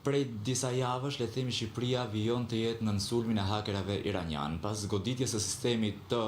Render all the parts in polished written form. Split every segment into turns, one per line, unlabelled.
Prej disa javësh, le të themi, Shqipëria vijon të jetë në sulmin e hakerave iranian. Pas goditjes së sistemit të,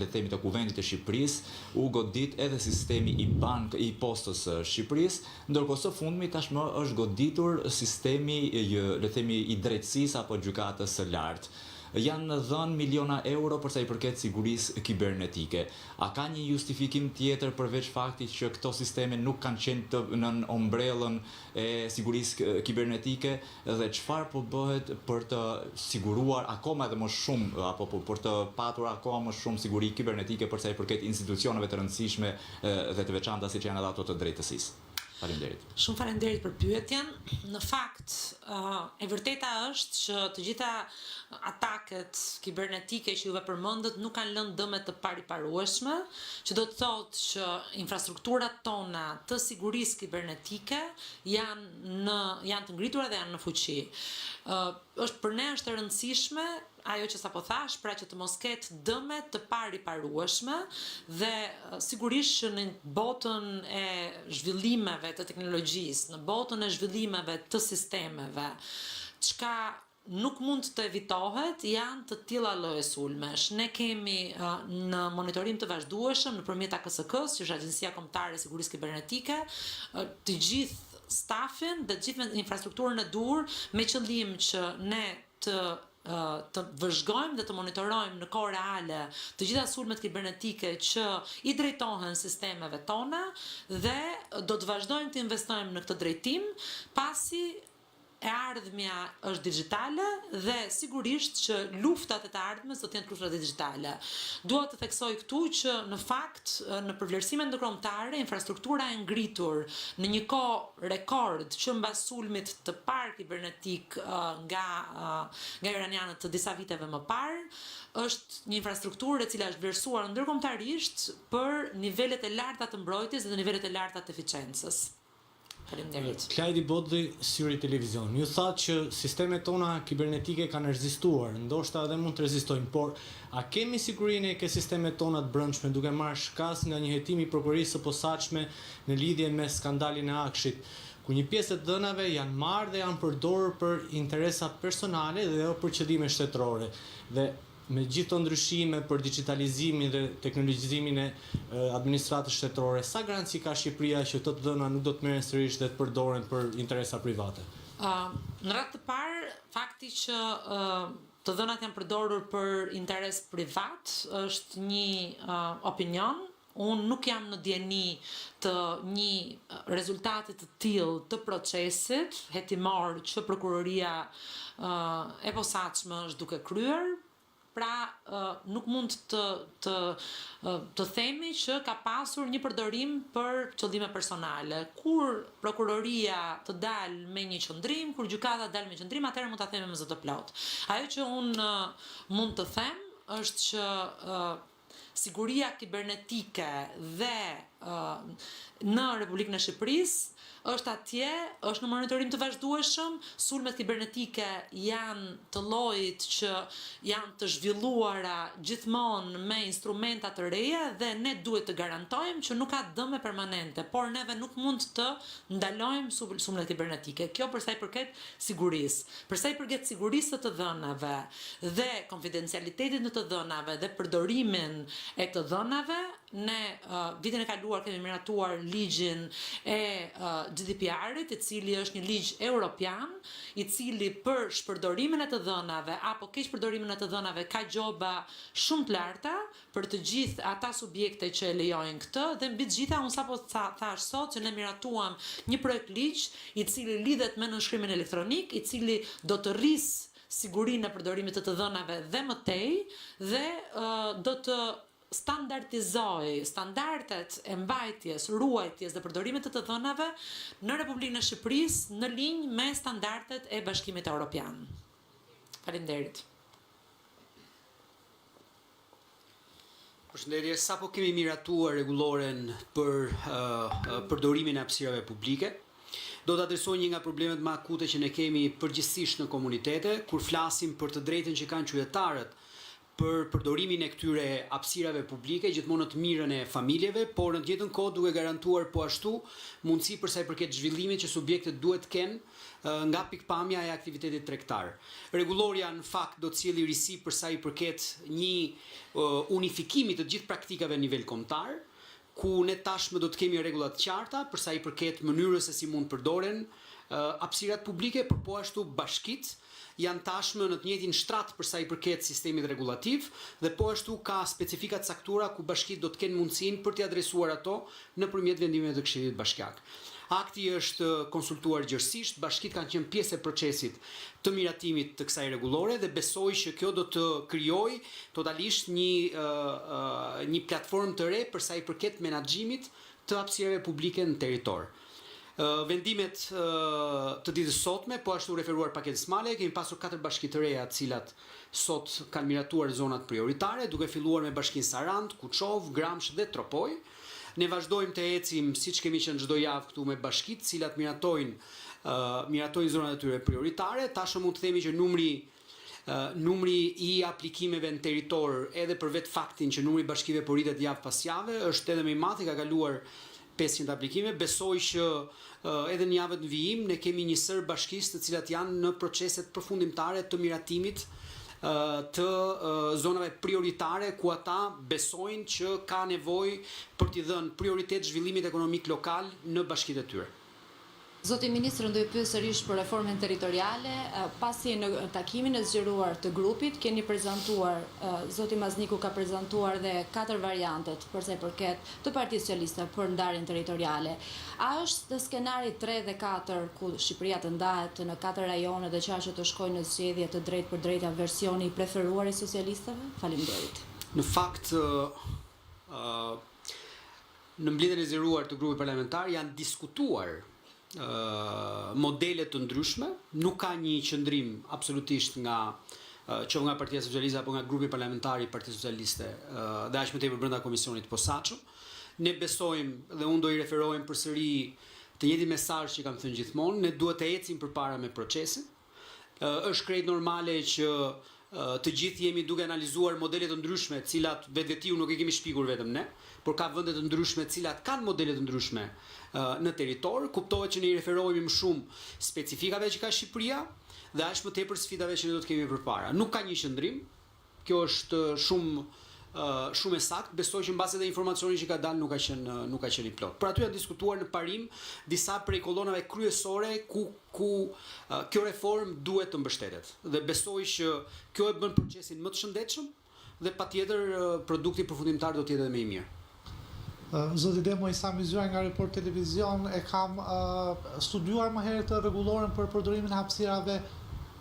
le të themi, të kuvendit të Shqipërisë, u godit edhe sistemi i postës së Shqipërisë, ndërkohë së fundmi tashmë është goditur sistemi, le të themi, i drejtësisë apo gjykatës së lartë. Janë dhënë miliona euro për sa i përket sigurisë kibernetike. A ka një justifikim tjetër përveç faktit që këto sisteme nuk kanë qenë në ombrellën e sigurisë kibernetike dhe çfarë po bëhet për të siguruar akoma edhe më shumë apo për të patur akoma më shumë siguri kibernetike për sa i përket institucioneve të rëndësishme dhe të veçanta siç janë edhe ato të drejtësisë? Faleminderit.
Shumë faleminderit për pyetjen. Në fakt, e vërteta është që të gjitha ataket kibernetike që juve përmendët nuk kanë lënë dëme të pariparueshme, që do të thotë që infrastrukturat tona të sigurisë kibernetike janë të ngritura dhe janë në fuqi. Për ne është e rëndësishme ajo që sapo thash, pra që të mos ketë dëme të pariparueshme dhe sigurisht që në botën e zhvillimeve të teknologjisë, në botën e zhvillimeve të sistemeve, çka nuk mund të evitohet janë të tilla lloje sulmesh. Ne kemi në monitorim të vazhdueshëm nëpërmjet AKSK-s, që është Agjencia Kombëtare e Sigurisë Kibernetike, të gjithë stafin dhe të gjithë infrastrukturën e dur me qëllim që ne të vëzhgojmë dhe të monitorojmë në kohë reale të gjitha sulmet kibernetike që i drejtohen sistemeve tona dhe do të vazhdojmë të investojmë në këtë drejtim pasi e ardhmja është digjitale dhe sigurisht që luftat e të ardhmes do të jenë luftat digjitale. Dua të theksoj këtu që në fakt në përvlerësimet ndërkombëtare infrastruktura e ngritur në një kohë rekord që mbas sulmit të parë kibernetik nga iranianët të disa viteve më parë është një infrastrukturë e cila është vlerësuar ndërkombëtarisht për nivelet e larta të mbrojtjes dhe nivelet e larta të eficiencës.
Klajdi Bodhi, Syri Televizion. Ju thatë që sistemet tona kibernetike kanë rezistuar, ndoshta edhe mund të rezistojnë, por a kemi sigurinë që sistemet tona të brendshme duke marrë shkas nga një hetim i prokurisë së posaçme në lidhje me skandalin e Akshit, ku një pjesë të dhënave janë marrë dhe janë përdorur për interesa personale dhe jo për qëllime shtetërore. Dhe me gjithë të ndryshime për digitalizimin dhe teknologjizimin e administratës shtetërore, sa garanci ka Shqipëria që të dhëna nuk do të merren sërish dhe të përdoren për interesa private?
Në radhë të parë, fakti që të dhënat janë përdorur për interes privat është një opinion. Unë nuk jam në dieni të një rezultati të tillë të procesit hetimor që prokuroria e posaçme është duke kryer. Pra nuk mund të themi që ka pasur një përdorim për qëllime personale. Kur prokuroria të dalë me një qëndrim, kur gjykata dalë me qëndrim, atëherë mund ta themi me zë të plot. Ajo që unë mund të them është që siguria kibernetike dhe në Republikën e Shqipërisë është atje, është në monitorim të vazhdueshëm, sulmet kibernetike janë të llojit që janë të zhvilluara gjithmonë me instrumenta të reja dhe ne duhet të garantojmë që nuk ka dëme permanente, por neve nuk mund të ndalojmë sulmet kibernetike. Kjo për sa i përket sigurisë. Për sa i përket sigurisë të dhënave dhe konfidencialitetit në të dhënave dhe përdorimin e të dhënave, ne vitin e kaluar kemi miratuar ligjin e GDPR-it, i cili është një ligj europian, i cili për shpërdorimin e të dhënave apo keq përdorimin e të dhënave ka gjoba shumë të larta për të gjithë ata subjekte që e lejojnë këtë dhe mbi të gjitha unë sapo thash sot që ne miratuam një projekt ligj i cili lidhet me nënshkrimin elektronik, i cili do të rrisë sigurinë e përdorimit të dhënave dhe më tej dhe do të standardizoj standardet e mbajtjes, ruajtjes dhe përdorimit të dhënave në Republikën e Shqipërisë në linjë me standardet e Bashkimit Evropian. Faleminderit.
Përshëndetje, sapo kemi miratuar rregulloren për përdorimin e hapësirave publike. Do të adresoj një nga problemet më akute që ne kemi përgjithsisht në komunitete, kur flasim për të drejtën që kanë qytetarët për përdorimin e këtyre hapësirave publike gjithmonë në të mirën e familjeve, por në të njëjtën kohë duke garantuar po ashtu mundësi për sa i përket zhvillimit që subjektet duhet të kenë nga pikpamja e aktivitetit tregtar. Rregulloria në fakt do të sjellë risi për sa i përket një unifikimi të gjithë praktikave në nivel kombëtar, ku ne tashmë do të kemi rregulla të qarta për sa i përket mënyrës se si mund përdoren hapësirat publike, por po ashtu bashkitë janë tashmë në të njëjtin shtrat për sa i përket sistemit rregullativ dhe po ashtu ka specifika të caktuara ku bashkitë do të kenë mundësinë për t'i adresuar ato nëpërmjet vendimeve të Këshillit Bashkiak. Akti është konsultuar gjërësisht, bashkitë kanë qenë pjesë e procesit të miratimit të kësaj rregullore dhe besoj që kjo do të krijojë totalisht një platformë të re për sa i përket menaxhimit të hapësirave publike në territor. Vendimet të ditës sotme, po ashtu referuar paketës male, kemi pasur 4 bashki të reja të cilat sot kanë miratuar zonat prioritare, duke filluar me bashkinë Sarand, Kuçov, Gramsh dhe Tropoj. Ne vazhdojmë të ecim siç kemi qenë çdo javë këtu me bashkitë, të cilat miratojnë zonat e tyre prioritare. Tashmë mund të themi që numri i aplikimeve në territor, edhe për vetë faktin që numri i bashkive po rritet javë pas jave, është edhe më i madh, ka kaluar 500 aplikime. Besoj që edhe në javët në vijim ne kemi një sër bashkisë të cilat janë në proceset përfundimtare të miratimit të zonave prioritare ku ata besojnë që ka nevojë për t'i dhënë prioritet zhvillimit ekonomik lokal në bashkitë e tyre.
Zoti Ministër, do i pyes sërish për reformën territoriale, pasi në takimin e zgjeruar të grupit keni prezantuar, zoti Mazniku ka prezantuar dhe 4 variantet për sa i përket të Partisë Socialiste për ndarjen territoriale. A është skenari 3 dhe 4 ku Shqipëria të ndahet në 4 rajone dhe qashë të shkojnë në zgjedhje të drejtë për drejta versioni i preferuar i socialistëve? Faleminderit.
Në fakt në mbledhjen e zgjeruar të grupit parlamentar janë diskutuar modele të ndryshme, nuk ka një qëndrim absolutisht nga Partia Socialiste apo nga grupi parlamentar i Partisë Socialiste dhe aq më tepër brenda komisionit posaçëm. Ne besojmë dhe unë do i referojmë përsëri të njëjtin mesazh që kam thënë gjithmonë, ne duhet të ecim përpara me procesin. Është krejt normale që të gjithë jemi duke analizuar modele të ndryshme, të cilat vetvetiu nuk e kemi shpikur vetëm ne, por ka vende të ndryshme të cilat kanë modele të ndryshme në territor. Kuptohet që ne i referohemi më shumë specifikave që ka Shqipëria dhe aq më tepër sfidave që ne do të kemi përpara. Nuk ka një qëndrim. Kjo është shumë e saktë. Besoj që mbas edhe informacioni që ka dalë nuk ka qenë i plot. Por aty janë diskutuar në parim disa prej kolonave kryesore ku kjo reformë duhet të mbështetet. Dhe besoj që kjo e bën procesin më të shëndetshëm dhe patjetër produkti përfundimtar do të jetë edhe më i mirë.
Zoti Demo, i sa mizuar nga Report Televizion, e kam studiuar më herët të rregulloren për përdorimin e hapësirave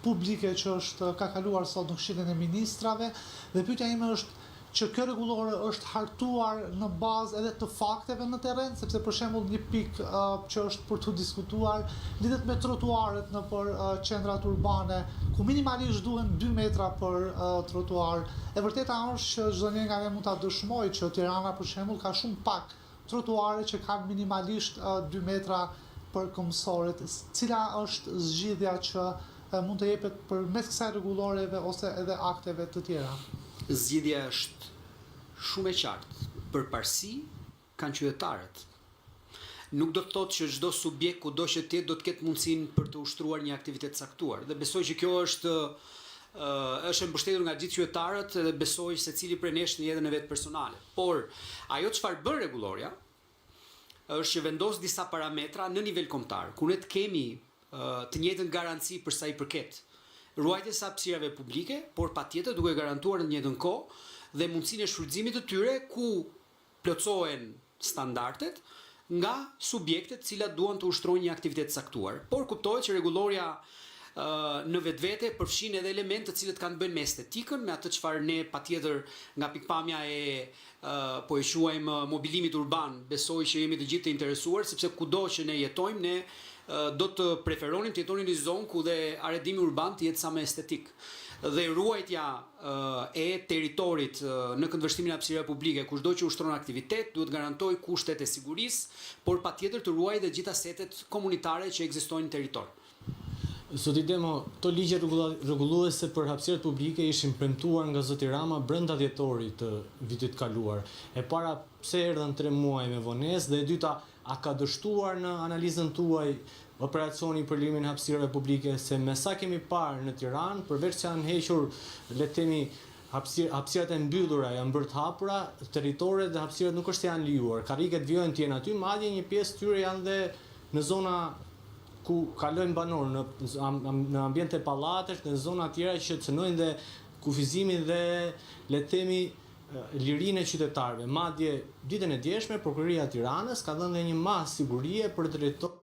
publike që ka kaluar sot në Këshillin e Ministrave, dhe pyetja ime është që kjo rregullore është hartuar në bazë edhe të fakteve në terren, sepse për shembull një pikë që është për të diskutuar lidhet me trotuaret nëpër qendrat urbane, ku minimalisht duhen 2 metra për trotuar. E vërteta është që çdo njeri nga ne mund ta dëshmojë që Tirana për shembull ka shumë pak trotuare që kanë minimalisht 2 metra për këmbësorët. Cila është zgjidhja që mund të jepet përmes kësaj rregulloreve ose edhe akteve të tjera?
Zgjidhja është shumë e qartë. Përparësi kanë qytetarët. Nuk do të thotë që çdo subjekt kudo që të jetë do të ketë mundësinë për të ushtruar një aktivitet caktuar. Dhe besoj që kjo është e mbështetur nga gjithë qytetarët dhe besoj se secili prej nesh në jetën e vet personale. Por ajo çfarë bën rregulloria është që vendos disa parametra në nivel kombëtar, ku ne të kemi të njëjtën garanci për sa i përket ruajtjes së hapësirave publike, por patjetër duke garantuar në të njëjtën kohë dhe mundësinë e shfrytëzimit të tyre ku plotësohen standardet nga subjektet të cilat duan të ushtrojnë një aktivitet caktuar. Por kuptohet që rregulloria në vetvete përfshin edhe elemente të cilët kanë të bëjnë me estetikën, me atë çfarë ne patjetër nga pikpamja e po e quajmë mobilimit urban, besoj që jemi të gjithë të interesuar, sepse kudo që ne jetojmë, ne do të preferonim të jetonin në një zonë ku dhe arredimi urban të jetë sa më estetik. Dhe ruajtja e territorit në këndvështrimin e hapësirave publike, kushdo që ushtron aktivitet, duhet garantojë kushtet e sigurisë, por patjetër të ruajë dhe gjitha setet komunitare që ekzistojnë në territor.
Zoti Demo, to ligje rregulluese për hapësirat publike ishin premtuar nga zoti Rama brenda dhjetorit të vitit kaluar. E para pse erdhën 3 muaj me vonesë dhe e dyta a ka dështuar në analizën tuaj operacioni për lirimin e hapësirave publike se me sa kemi parë në Tiranë, përveç se janë hequr le të themi hapësirat e mbyllura janë bërë të hapura, territoret dhe hapësirat nuk është se janë lijuar. Karriget vijojnë të jenë aty, madje një pjesë tyre janë dhe në zona ku kalojnë banorë në ambiente pallatesh, në zona tjera që cënojnë dhe kufizimin dhe le të themi lirinë e qytetarëve. Madje ditën e djeshme prokuroria e Tiranës ka dhënë një masë sigurie për drejtor